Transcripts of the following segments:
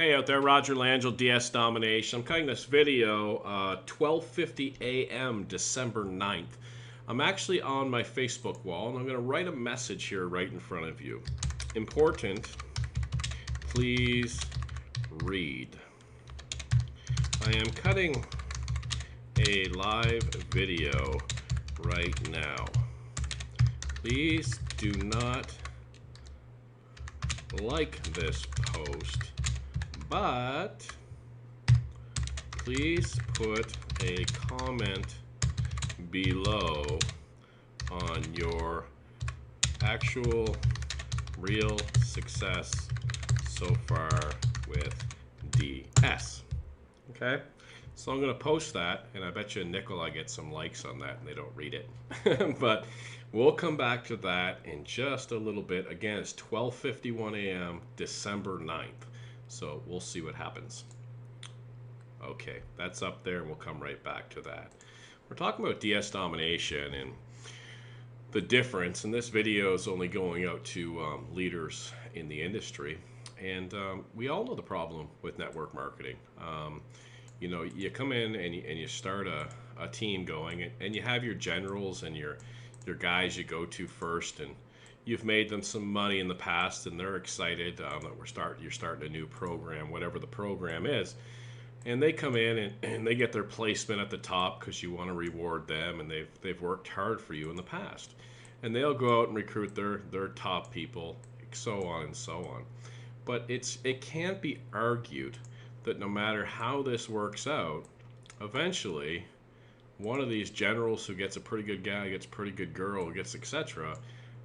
Hey out there, Roger Langell, DS Domination. I'm cutting this video 12:50 a.m. December 9th. I'm actually on my Facebook wall and I'm going to write a message here right in front of you. Important, please read. I am cutting a live video right now. Please do not like this post, but please put a comment below on your actual real success so far with DS. Okay? So I'm going to post that, and I bet you a nickel I get some likes on that and they don't read it. But we'll come back to that in just a little bit. Again, it's 12:51 a.m. December 9th. So we'll see what happens. Okay, that's up there, and we'll come right back to that. We're talking about DS domination and the difference, and this video is only going out to leaders in the industry. And we all know the problem with network marketing. You know, you come in and you start a team going, and you have your generals and your guys you go to first, and you've made them some money in the past, and they're excited that you're starting a new program, whatever the program is, and they come in and they get their placement at the top because you want to reward them, and they've worked hard for you in the past, and they'll go out and recruit their top people, so on and so on. But it can't be argued that no matter how this works out, eventually one of these generals who gets a pretty good guy, gets a pretty good girl, gets etc.,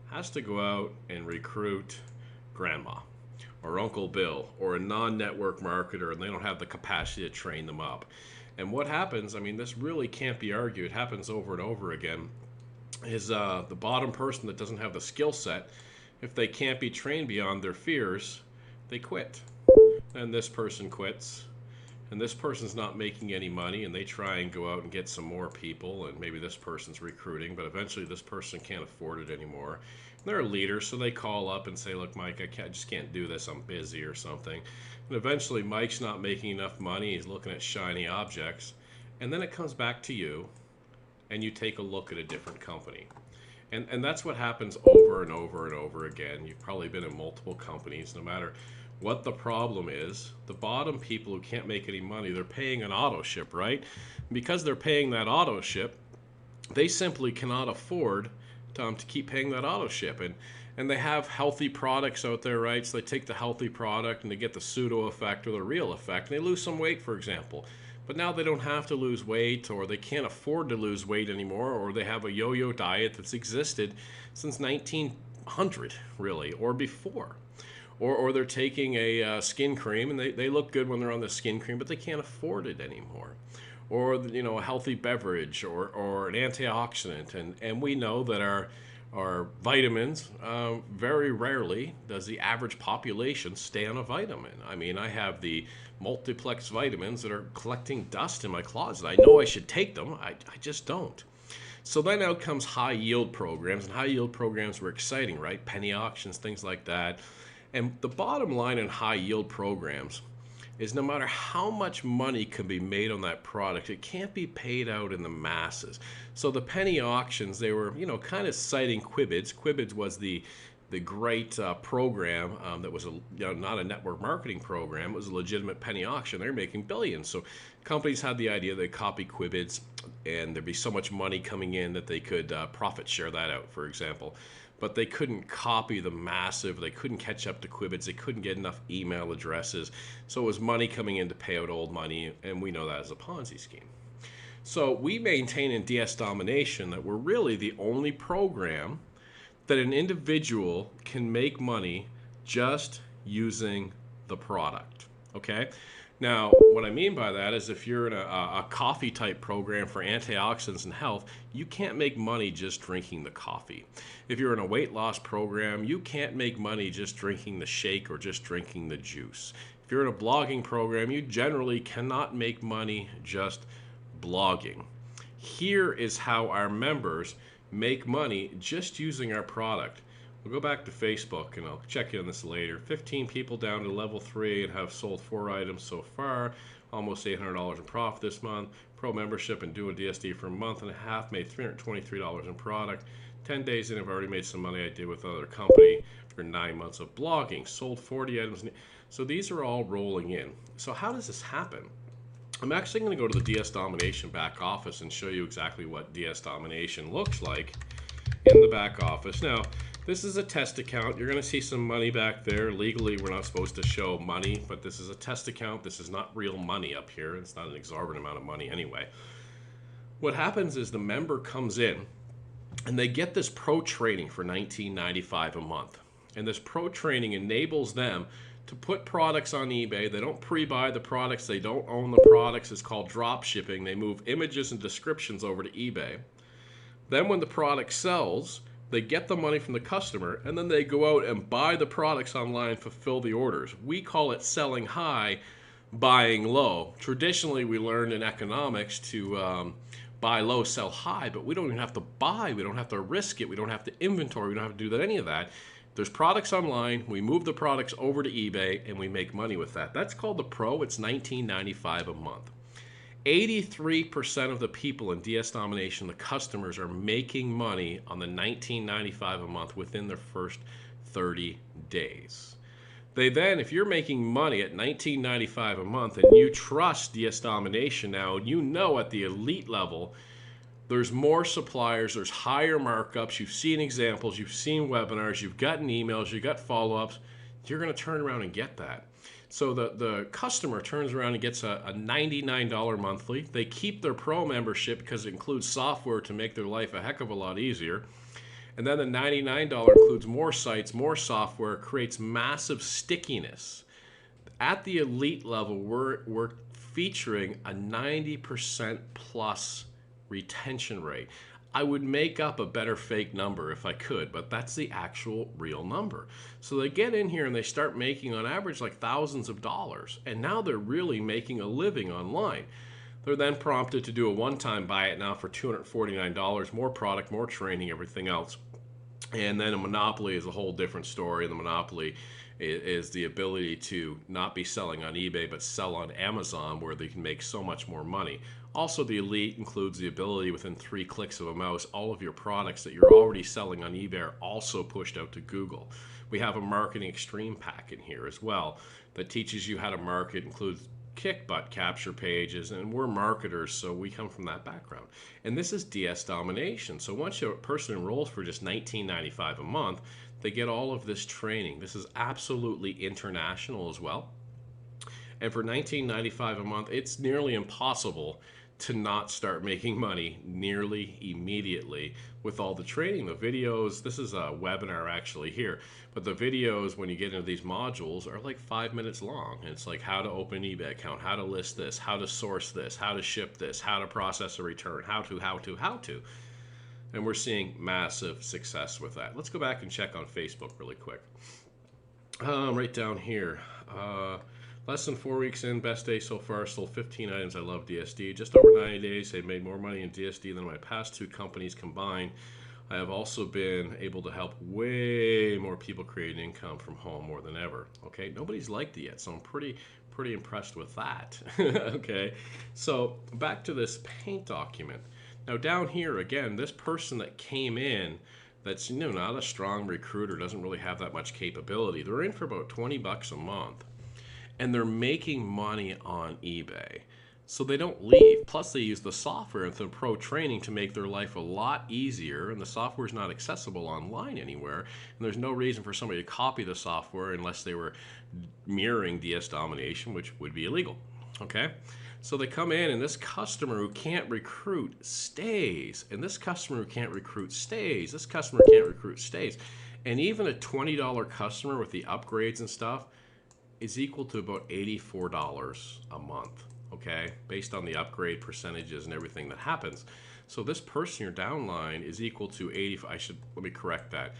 has to go out and recruit grandma or Uncle Bill or a non-network marketer, and they don't have the capacity to train them up. And what happens, I mean, this really can't be argued, it happens over and over again, is the bottom person that doesn't have the skill set, if they can't be trained beyond their fears, they quit. And this person quits, and this person's not making any money, and they try and go out and get some more people, and maybe this person's recruiting, but eventually this person can't afford it anymore. And they're a leader, so they call up and say, look, Mike, I just can't do this, I'm busy or something. And eventually Mike's not making enough money, he's looking at shiny objects, and then it comes back to you, and you take a look at a different company. And that's what happens over and over and over again. You've probably been in multiple companies. No matter what the problem is, the bottom people who can't make any money, they're paying an auto ship, right? And because they're paying that auto ship, they simply cannot afford to keep paying that auto ship. And they have healthy products out there, right? So they take the healthy product and they get the pseudo effect or the real effect, and they lose some weight, for example. But now they don't have to lose weight, or they can't afford to lose weight anymore, or they have a yo-yo diet that's existed since 1900, really, or before. Or they're taking a skin cream, and they look good when they're on the skin cream, but they can't afford it anymore. Or, you know, a healthy beverage, or an antioxidant. And we know that our vitamins, very rarely does the average population stay on a vitamin. I mean, I have the multiplex vitamins that are collecting dust in my closet. I know I should take them, I just don't. So then out comes high yield programs, and high yield programs were exciting, right? Penny auctions, things like that. And the bottom line in high yield programs is no matter how much money can be made on that product, it can't be paid out in the masses. So the penny auctions, they were, you know, kind of citing Quibids. Quibids was the great program that was not a network marketing program. It was a legitimate penny auction. They're making billions. So companies had the idea they'd copy Quibids, and there'd be so much money coming in that they could profit share that out, for example. But they couldn't copy the massive, they couldn't catch up to Quibids, they couldn't get enough email addresses. So it was money coming in to pay out old money, and we know that as a Ponzi scheme. So we maintain in DS Domination that we're really the only program that an individual can make money just using the product, okay? Now, what I mean by that is if you're in a coffee type program for antioxidants and health, you can't make money just drinking the coffee. If you're in a weight loss program, you can't make money just drinking the shake or just drinking the juice. If you're in a blogging program, you generally cannot make money just blogging. Here is how our members make money just using our product. We'll go back to Facebook and I'll check in on this later. 15 people down to level 3 and have sold 4 items so far. Almost $800 in profit this month. Pro membership and doing DSD for a month and a half made $323 in product. 10 days in, I've already made some money I did with another company for 9 months of blogging. Sold 40 items. So these are all rolling in. So how does this happen? I'm actually going to go to the DS Domination back office and show you exactly what DS Domination looks like in the back office. Now, this is a test account. You're going to see some money back there. Legally, we're not supposed to show money, but this is a test account. This is not real money up here. It's not an exorbitant amount of money anyway. What happens is the member comes in and they get this pro training for $19.95 a month. And this pro training enables them to put products on eBay. They don't pre-buy the products. They don't own the products. It's called drop shipping. They move images and descriptions over to eBay. Then when the product sells, they get the money from the customer, and then they go out and buy the products online, fulfill the orders. We call it selling high, buying low. Traditionally, we learned in economics to buy low, sell high, but we don't even have to buy. We don't have to risk it. We don't have to inventory. We don't have to do any of that. There's products online. We move the products over to eBay, and we make money with that. That's called the pro. It's $19.95 a month. 83% of the people in DS Domination, the customers, are making money on the $19.95 a month within their first 30 days. They then, if you're making money at $19.95 a month and you trust DS Domination now, and you know at the elite level, there's more suppliers, there's higher markups, you've seen examples, you've seen webinars, you've gotten emails, you've got follow-ups, you're going to turn around and get that. So the customer turns around and gets a $99 monthly. They keep their pro membership because it includes software to make their life a heck of a lot easier. And then the $99 includes more sites, more software, creates massive stickiness. At the elite level, we're featuring a 90% plus retention rate. I would make up a better fake number if I could, but that's the actual real number. So they get in here and they start making on average like thousands of dollars, and now they're really making a living online. They're then prompted to do a one-time buy it now for $249, more product, more training, everything else. And then a monopoly is a whole different story. And the monopoly is the ability to not be selling on eBay, but sell on Amazon, where they can make so much more money. Also, the elite includes the ability within 3 clicks of a mouse, all of your products that you're already selling on eBay are also pushed out to Google. We have a marketing extreme pack in here as well that teaches you how to market, includes kick butt capture pages, and we're marketers, so we come from that background. And this is DS Domination. So once a person enrolls for just $19.95 a month, they get all of this training. This is absolutely international as well. And for $19.95 a month, it's nearly impossible to not start making money nearly immediately with all the training. The videos, this is a webinar actually here, but the videos when you get into these modules are like 5 minutes long. And it's like how to open an eBay account, how to list this, how to source this, how to ship this, how to process a return, how to. And we're seeing massive success with that. Let's go back and check on Facebook really quick. Right down here. Less than 4 weeks in, best day so far, sold 15 items. I love DSD. Just over 90 days, they've made more money in DSD than my past 2 companies combined. I have also been able to help way more people create income from home more than ever. Okay, nobody's liked it yet, so I'm pretty impressed with that. Okay, so back to this paint document. Now down here, again, this person that came in, that's not a strong recruiter, doesn't really have that much capability. They're in for about 20 bucks a month. And they're making money on eBay. So they don't leave. Plus they use the software and the pro training to make their life a lot easier, and the software is not accessible online anywhere. And there's no reason for somebody to copy the software unless they were mirroring DS Domination, which would be illegal. Okay? So they come in, and this customer who can't recruit stays. And this customer who can't recruit stays. This customer can't recruit stays. And even a $20 customer with the upgrades and stuff is equal to about $84 a month, okay, based on the upgrade percentages and everything that happens. So this person, your downline, is equal to let me correct that,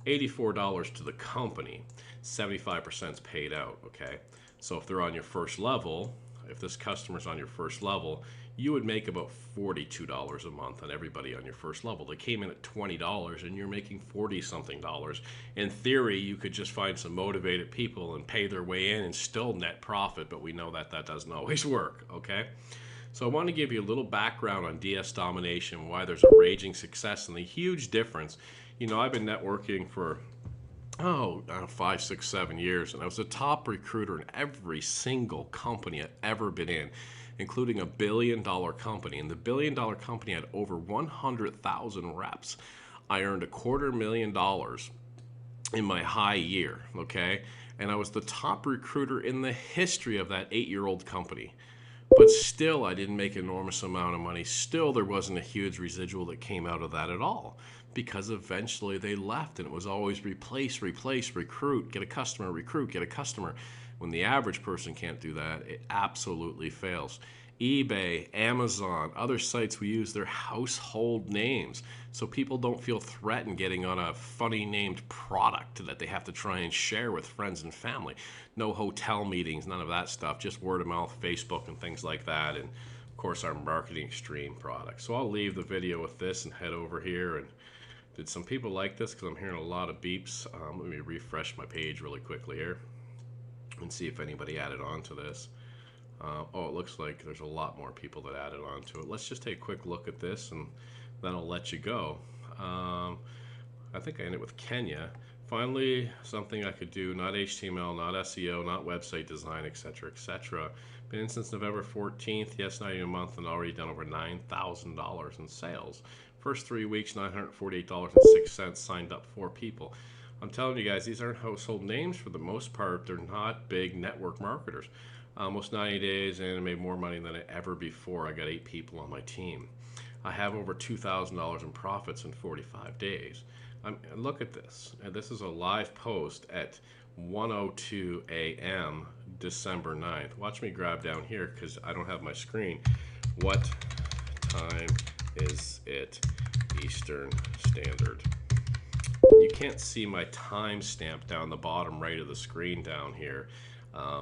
$84 to the company. 75% is paid out, okay? So if they're on your first level, if this customer's on your first level, you would make about $42 a month on everybody on your first level. They came in at $20 and you're making 40 something dollars. In theory, you could just find some motivated people and pay their way in and still net profit, but we know that that doesn't always work, okay? So I want to give you a little background on DS domination, why there's a raging success and the huge difference. You know, I've been networking for 5, 6, 7 years, and I was a top recruiter in every single company I've ever been in, including a $1 billion company. And the $1 billion company had over 100,000 reps. I earned $250,000 in my high year, okay? And I was the top recruiter in the history of that 8-year-old company. But still, I didn't make an enormous amount of money. Still, there wasn't a huge residual that came out of that at all, because eventually they left, and it was always replace, recruit, get a customer, recruit, get a customer. When the average person can't do that, it absolutely fails. eBay, Amazon, other sites, we use their household names so people don't feel threatened getting on a funny named product that they have to try and share with friends and family. No hotel meetings, none of that stuff, just word of mouth, Facebook and things like that, and of course our marketing stream products. So I'll leave the video with this and head over here. And did some people like this? Because I'm hearing a lot of beeps. Let me refresh my page really quickly here and see if anybody added on to this. It looks like there's a lot more people that added on to it. Let's just take a quick look at this, and then I'll let you go. I think I ended with Kenya. Finally, something I could do, not HTML, not SEO, not website design, etc., etc. Been in since November 14th, yes, not even a month, and already done over $9,000 in sales. First 3 weeks, $948.06, signed up 4 people. I'm telling you guys, these aren't household names for the most part. They're not big network marketers. Almost 90 days and I made more money than ever before. I got 8 people on my team. I have over $2,000 in profits in 45 days. Look at this. And this is a live post at 1:02 a.m. December 9th. Watch me grab down here because I don't have my screen. What time is it Eastern Standard? You can't see my timestamp down the bottom right of the screen down here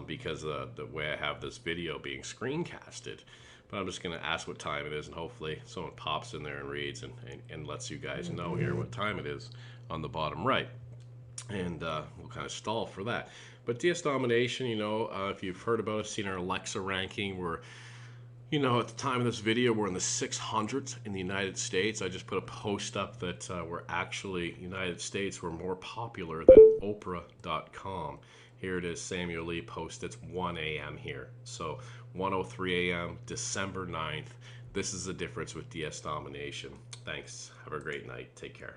because of the way I have this video being screencasted. But I'm just going to ask what time it is, and hopefully someone pops in there and reads and lets you guys know here what time it is on the bottom right. And we'll kind of stall for that. But DS domination, you know, if you've heard about us, seen our Alexa ranking, we're, you know, at the time of this video, we're in the 600s in the United States. I just put a post up that we're actually, United States, we're more popular than Oprah.com. Here it is, Samuel Lee post. It's 1 a.m. here. So 1:03 a.m., December 9th. This is the difference with DS domination. Thanks. Have a great night. Take care.